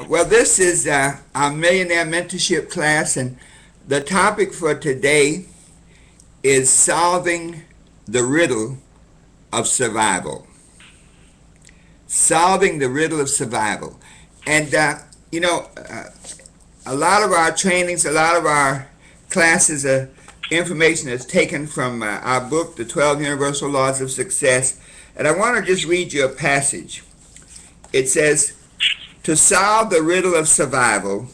Well, this is our Millionaire Mentorship class, and the topic for today is solving the riddle of survival. Solving the riddle of survival. And, you know, a lot of our trainings, a lot of our classes, information is taken from our book, The 12 Universal Laws of Success. And I want to just read you a passage. It says, to solve the riddle of survival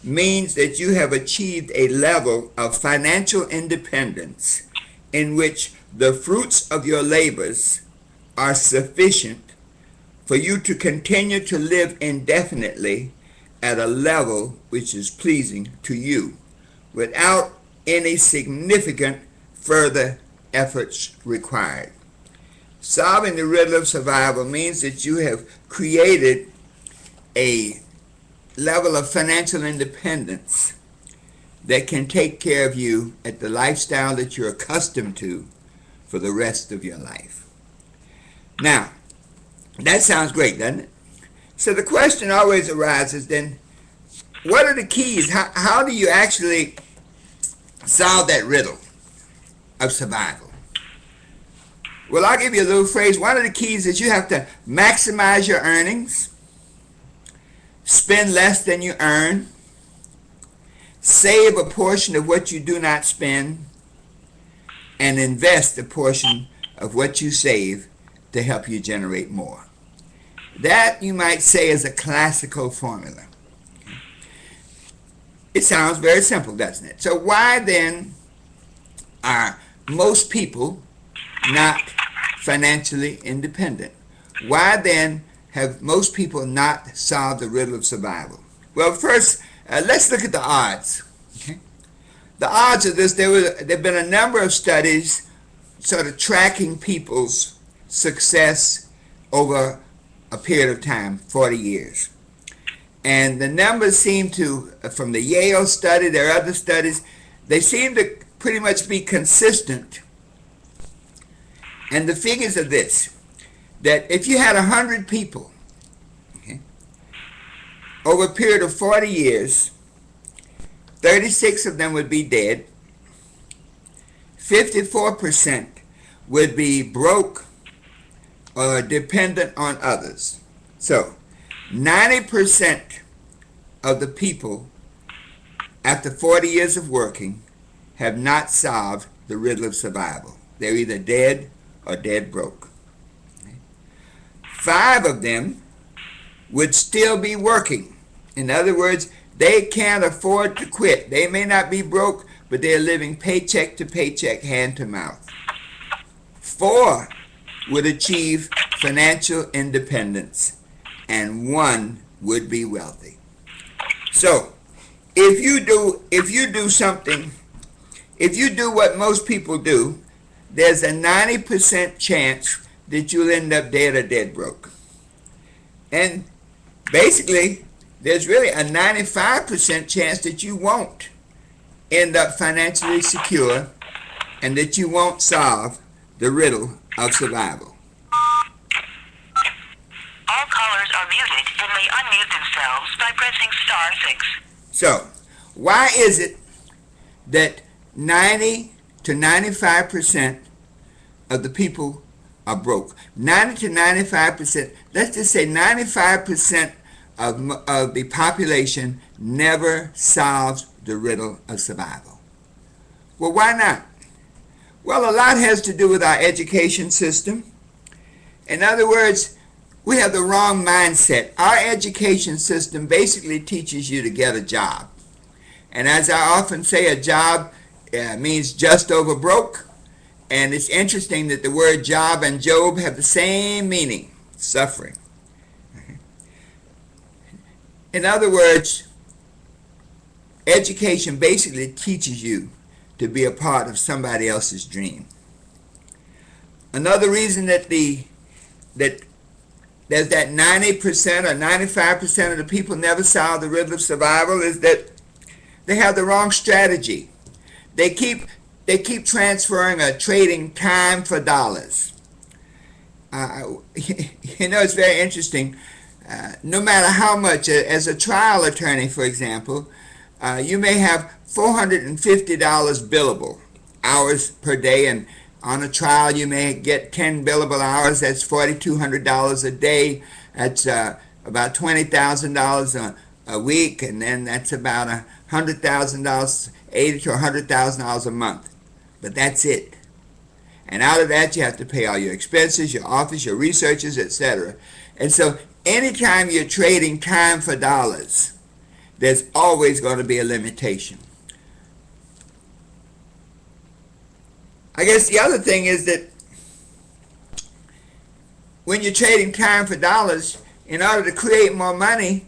means that you have achieved a level of financial independence in which the fruits of your labors are sufficient for you to continue to live indefinitely at a level which is pleasing to you without any significant further efforts required. Solving the riddle of survival means that you have created a level of financial independence that can take care of you at the lifestyle that you're accustomed to for the rest of your life. Now, that sounds great, doesn't it? So the question always arises then, what are the keys? How do you actually solve that riddle of survival? Well, I'll give you a little phrase. One of the keys is you have to maximize your earnings, spend less than you earn, save a portion of what you do not spend, and invest a portion of what you save to help you generate more. That, you might say, is a classical formula. It sounds very simple, doesn't it? So why then are most people not financially independent? Why then have most people not solved the riddle of survival? Well, first, let's look at the odds. Okay? The odds of this, there have been a number of studies sort of tracking people's success over a period of time, 40 years. And the numbers seem to, from the Yale study, there are other studies, they seem to pretty much be consistent. And the figures are this, that if you had 100 people, okay, over a period of 40 years, 36 of them would be dead, 54% would be broke or dependent on others. So 90% of the people after 40 years of working have not solved the riddle of survival. They're either dead or dead broke. 5 of them would still be working. In other words, they can't afford to quit. They may not be broke, but they're living paycheck to paycheck, hand to mouth. 4 would achieve financial independence, and 1 would be wealthy. So, if you do something, if you do what most people do, there's a 90% chance that you'll end up dead or dead broke. And basically, there's really a 95% chance that you won't end up financially secure and that you won't solve the riddle of survival. All callers are muted and may unmute themselves by pressing *6. So, why is it that 90 to 95% of the people are broke? 90 to 95%, let's just say 95% of the population never solves the riddle of survival. Well, why not? Well, a lot has to do with our education system. In other words, we have the wrong mindset. Our education system basically teaches you to get a job. And as I often say, a job means just over broke. And it's interesting that the word job and Job have the same meaning, suffering. In other words, education basically teaches you to be a part of somebody else's dream. Another reason that there's that 90% or 95% of the people never solve the riddle of survival is that they have the wrong strategy. They keep transferring or trading time for dollars. You know, it's very interesting. no matter how much, as a trial attorney, for example, you may have $450 billable hours per day, and on a trial you may get 10 billable hours. That's $4,200 a day. That's about $20,000 a week, and then that's about $100,000, $80,000 to $100,000 a month. But that's it. And out of that, you have to pay all your expenses, your office, your researchers, etc. And so anytime you're trading time for dollars, there's always going to be a limitation. I guess the other thing is that when you're trading time for dollars, in order to create more money,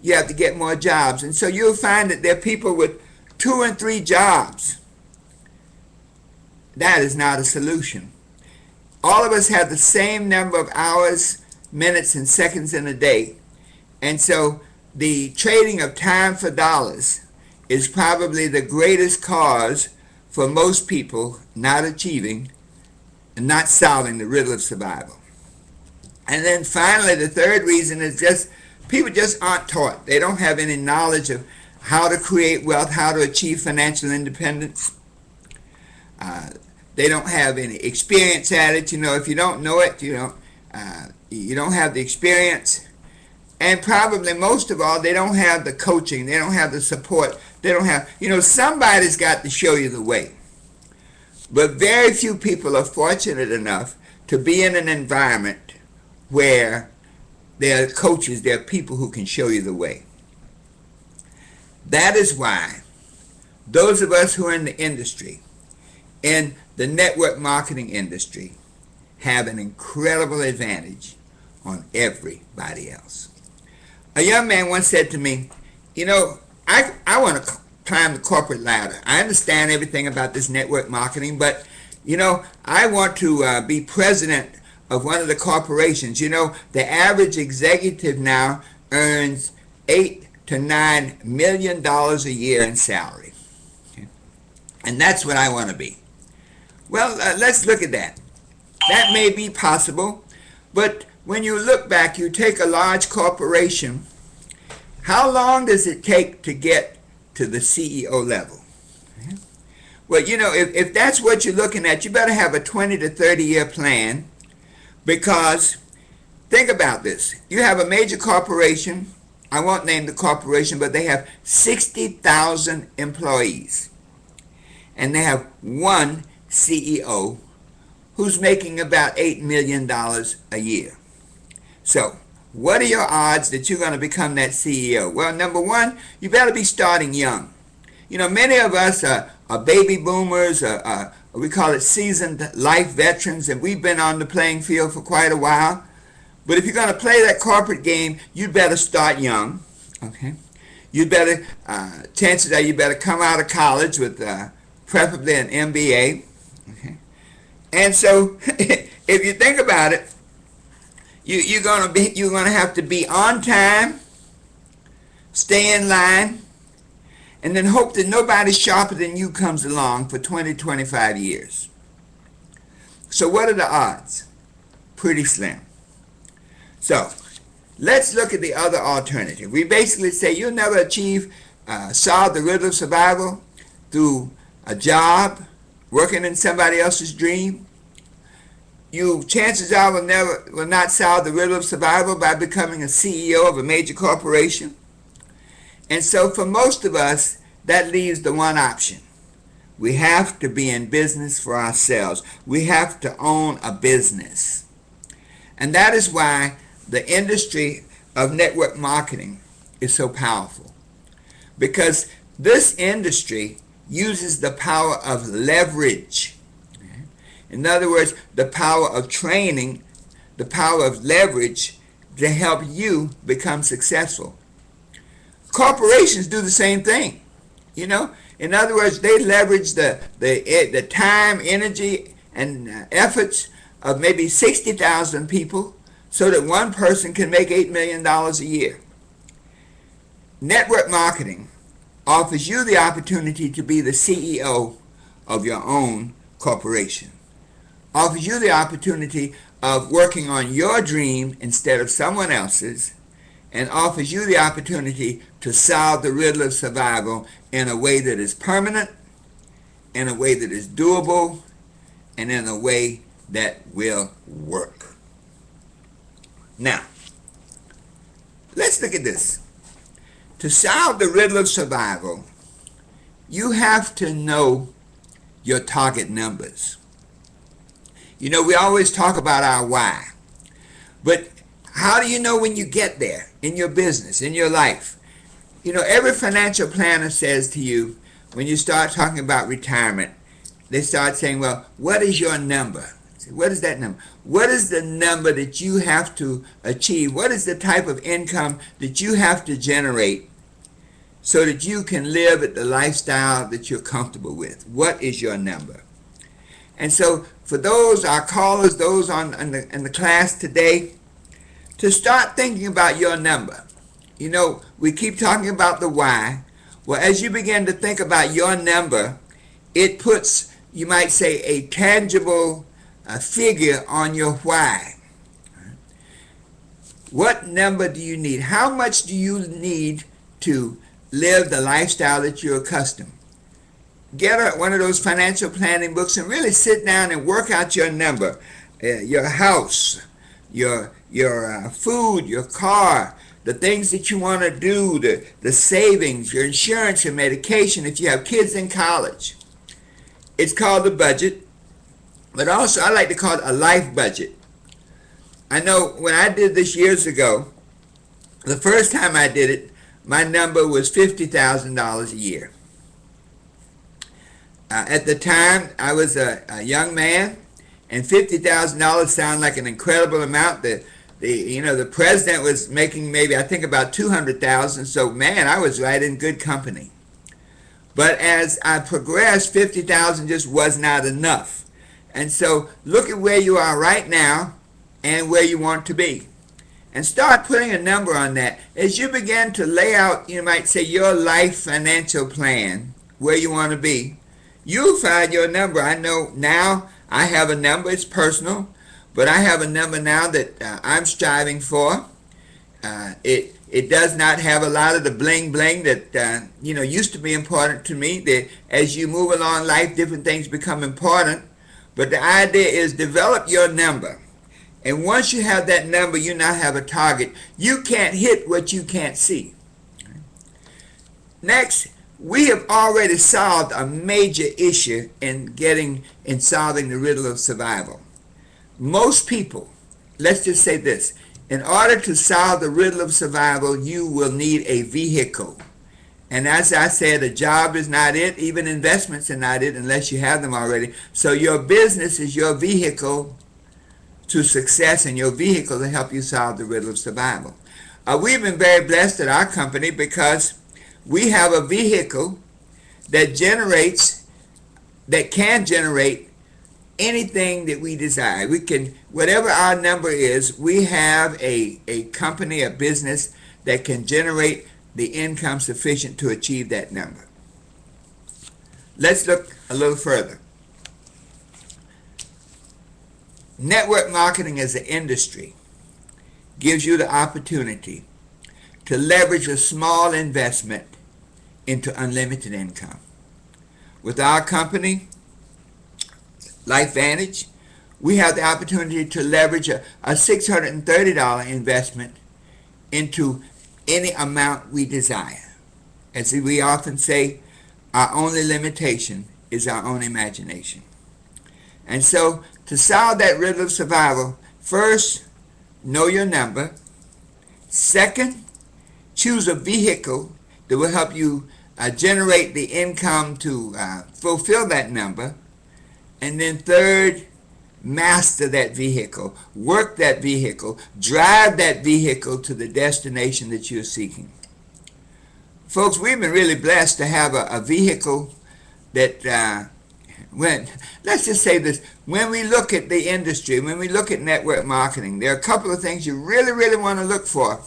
you have to get more jobs. And so you'll find that there are people with 2 and 3 jobs. That is not a solution. All of us have the same number of hours, minutes, and seconds in a day. And so the trading of time for dollars is probably the greatest cause for most people not achieving and not solving the riddle of survival. And then finally, the third reason is just people just aren't taught. They don't have any knowledge of how to create wealth, how to achieve financial independence. They don't have any experience at it. You know, if you don't know it, you don't have the experience. And probably most of all, they don't have the coaching. They don't have the support. They don't have, somebody's got to show you the way. But very few people are fortunate enough to be in an environment where there are coaches, there are people who can show you the way. That is why those of us who are in the industry, in the network marketing industry, have an incredible advantage on everybody else. A young man once said to me, I want to climb the corporate ladder. I understand everything about this network marketing, but, I want to be president of one of the corporations. The average executive now earns $8 to $9 million a year in salary. Okay? And that's what I want to be. Well, let's look at that. That may be possible, but when you look back, you take a large corporation, how long does it take to get to the CEO level? Okay? Well, if that's what you're looking at, you better have a 20 to 30 year plan, because think about this. You have a major corporation. I won't name the corporation, but they have 60,000 employees. And they have one CEO who's making about $8 million a year. So, what are your odds that you're going to become that CEO? Well, number one, you better be starting young. Many of us are baby boomers, we call it seasoned life veterans, and we've been on the playing field for quite a while. But if you're going to play that corporate game, you'd better start young, okay? You'd better, chances are you better come out of college with preferably an MBA, okay? And so, if you think about it, you're going to have to be on time, stay in line, and then hope that nobody sharper than you comes along for 20, 25 years. So what are the odds? Pretty slim. So let's look at the other alternative. We basically say you'll never solve the riddle of survival through a job, working in somebody else's dream. Chances are will not solve the riddle of survival by becoming a CEO of a major corporation. And so for most of us, that leaves the one option. We have to be in business for ourselves. We have to own a business. And that is why the industry of network marketing is so powerful. Because this industry uses the power of leverage. In other words, the power of training, the power of leverage to help you become successful. Corporations do the same thing. In other words, they leverage the time, energy, and efforts of maybe 60,000 people so that one person can make $8 million a year. Network marketing offers you the opportunity to be the CEO of your own corporation. Offers you the opportunity of working on your dream instead of someone else's, and offers you the opportunity to solve the riddle of survival in a way that is permanent, in a way that is doable, and in a way that will work. Now, let's look at this. To solve the riddle of survival, you have to know your target numbers. You know, we always talk about our why, but how do you know when you get there in your business, in your life? You know, every financial planner says to you, when you start talking about retirement, they start saying, well, what is your number? What is that number? What is the number that you have to achieve? What is the type of income that you have to generate so that you can live at the lifestyle that you're comfortable with? What is your number? And so for those, our callers, those in the class today, to start thinking about your number. You know, we keep talking about the why. Well, as you begin to think about your number, it puts, you might say, a tangible figure on your why. What number do you need? How much do you need to live the lifestyle that you're accustomed? Get one of those financial planning books and really sit down and work out your number. Your house, your food, your car, the things that you want to do, the savings, your insurance, your medication, if you have kids in college. It's called a budget. But also, I like to call it a life budget. I know when I did this years ago, the first time I did it, my number was $50,000 a year. At the time, I was a young man, and $50,000 sounded like an incredible amount. The president was making maybe, I think, about $200,000. So, man, I was right in good company. But as I progressed, $50,000 just was not enough. And so look at where you are right now and where you want to be. And start putting a number on that. As you begin to lay out, you might say, your life financial plan, where you want to be, you'll find your number. I know now I have a number. It's personal. But I have a number now that I'm striving for. It does not have a lot of the bling bling that used to be important to me. As you move along life, different things become important. But the idea is develop your number. And once you have that number, you now have a target. You can't hit what you can't see. Next, we have already solved a major issue in solving the riddle of survival. Most people, let's just say this, in order to solve the riddle of survival, you will need a vehicle. And as I said, a job is not it. Even investments are not it unless you have them already. So your business is your vehicle to success and your vehicle to help you solve the riddle of survival. We've been very blessed at our company because we have a vehicle that can generate anything that we desire. We can, whatever our number is, we have a company, a business that can generate the income sufficient to achieve that number. Let's look a little further. Network marketing as an industry gives you the opportunity to leverage a small investment into unlimited income. With our company, LifeVantage, we have the opportunity to leverage a $630 investment into any amount we desire. As we often say, our only limitation is our own imagination. And so, to solve that riddle of survival, first, know your number. Second, choose a vehicle that will help you generate the income to fulfill that number. And then third, master that vehicle, work that vehicle, drive that vehicle to the destination that you're seeking. Folks, we've been really blessed to have a vehicle that, let's just say this, when we look at the industry, when we look at network marketing, there are a couple of things you really, really want to look for,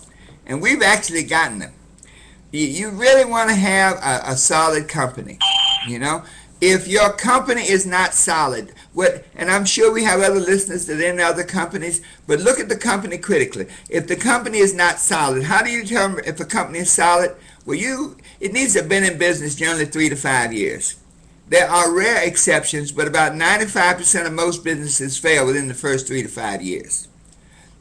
and we've actually gotten them. You really want to have a solid company, if your company is not solid, and I'm sure we have other listeners that are in other companies, but look at the company critically. If the company is not solid, how do you determine if a company is solid? Well, it needs to have been in business generally 3 to 5 years. There are rare exceptions, but about 95% of most businesses fail within the first 3 to 5 years.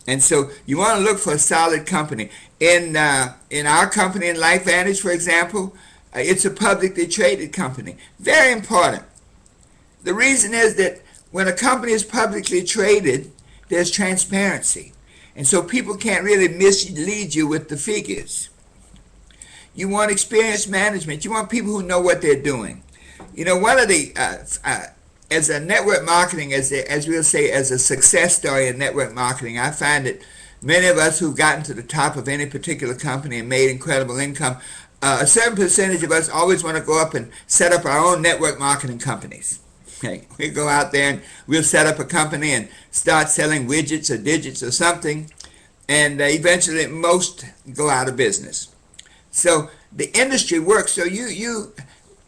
And so you want to look for a solid company. In our company, in LifeVantage, for example, it's a publicly traded company. Very important. The reason is that when a company is publicly traded, there's transparency. And so people can't really mislead you with the figures. You want experienced management. You want people who know what they're doing. You know, one of the, as a network marketing, as we'll say, as a success story in network marketing, I find that many of us who've gotten to the top of any particular company and made incredible income, a certain percentage of us always want to go up and set up our own network marketing companies. Okay, we go out there and we'll set up a company and start selling widgets or digits or something, and eventually most go out of business. So the industry works. So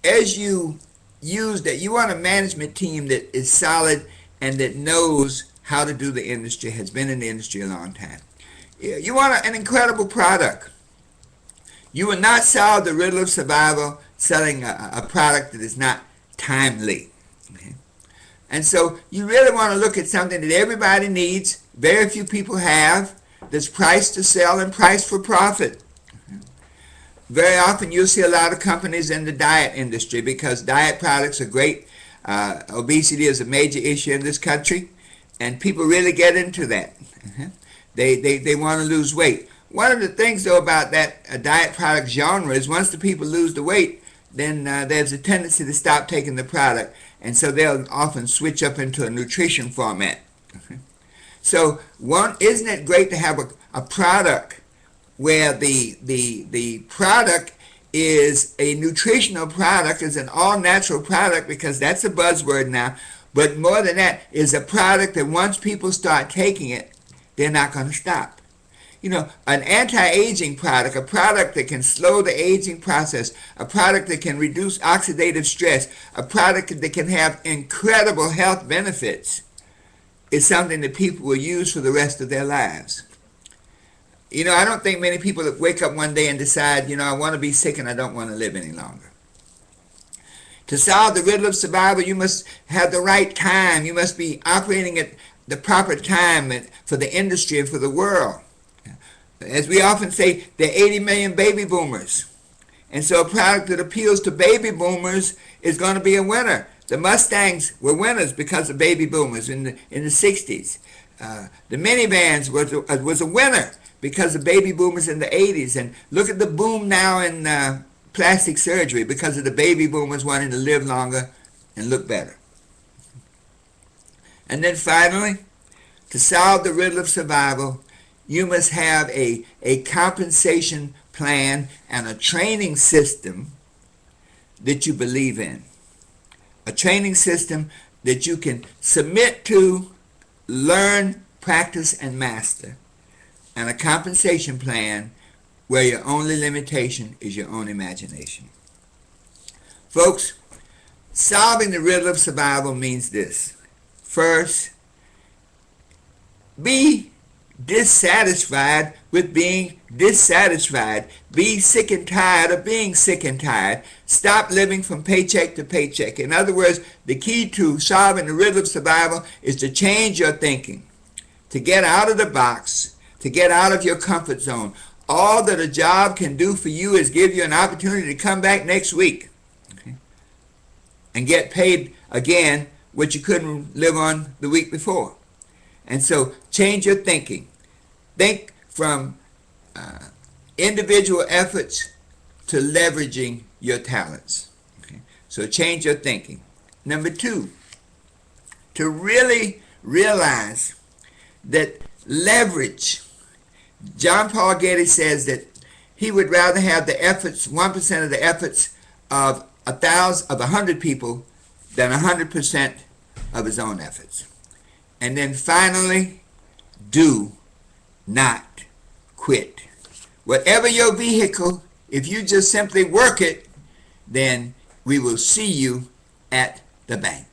as you use that, you want a management team that is solid and that knows how to do the industry, has been in the industry a long time. You want an incredible product. You will not solve the riddle of survival selling a product that is not timely. Okay? And so you really want to look at something that everybody needs, very few people have, that's priced to sell and priced for profit. Very often you'll see a lot of companies in the diet industry because diet products are great. Obesity is a major issue in this country, and people really get into that. They want to lose weight. One of the things, though, about that diet product genre is once the people lose the weight, then there's a tendency to stop taking the product, and so they'll often switch up into a nutrition format. So isn't it great to have a product where the product is a nutritional product, is an all-natural product, because that's a buzzword now, but more than that, is a product that once people start taking it, they're not going to stop. You know, an anti-aging product, a product that can slow the aging process, a product that can reduce oxidative stress, a product that can have incredible health benefits, is something that people will use for the rest of their lives. You know, I don't think many people that wake up one day and decide, you know, I want to be sick and I don't want to live any longer. To solve the riddle of survival, you must have the right time. You must be operating at the proper time for the industry and for the world. As we often say, there are 80 million baby boomers. And so a product that appeals to baby boomers is going to be a winner. The Mustangs were winners because of baby boomers in the 60s. The minivans was a winner because of baby boomers in the 80s. And look at the boom now in plastic surgery because of the baby boomers wanting to live longer and look better. And then finally, to solve the riddle of survival, you must have a compensation plan and a training system that you believe in. A training system that you can submit to, learn, practice, and master. And a compensation plan where your only limitation is your own imagination. Folks, solving the riddle of survival means this. First, be dissatisfied with being dissatisfied. Be sick and tired of being sick and tired. Stop living from paycheck to paycheck. In other words, the key to solving the riddle of survival is to change your thinking, to get out of the box, to get out of your comfort zone. All that a job can do for you is give you an opportunity to come back next week, okay, and get paid again what you couldn't live on the week before. And so change your thinking. Think from individual efforts to leveraging your talents. Okay? So change your thinking. Number two, to really realize that leverage. John Paul Getty says that he would rather have the efforts, 1% of the efforts of 100 people than 100% of his own efforts. And then finally, do not quit. Whatever your vehicle, if you just simply work it, then we will see you at the bank.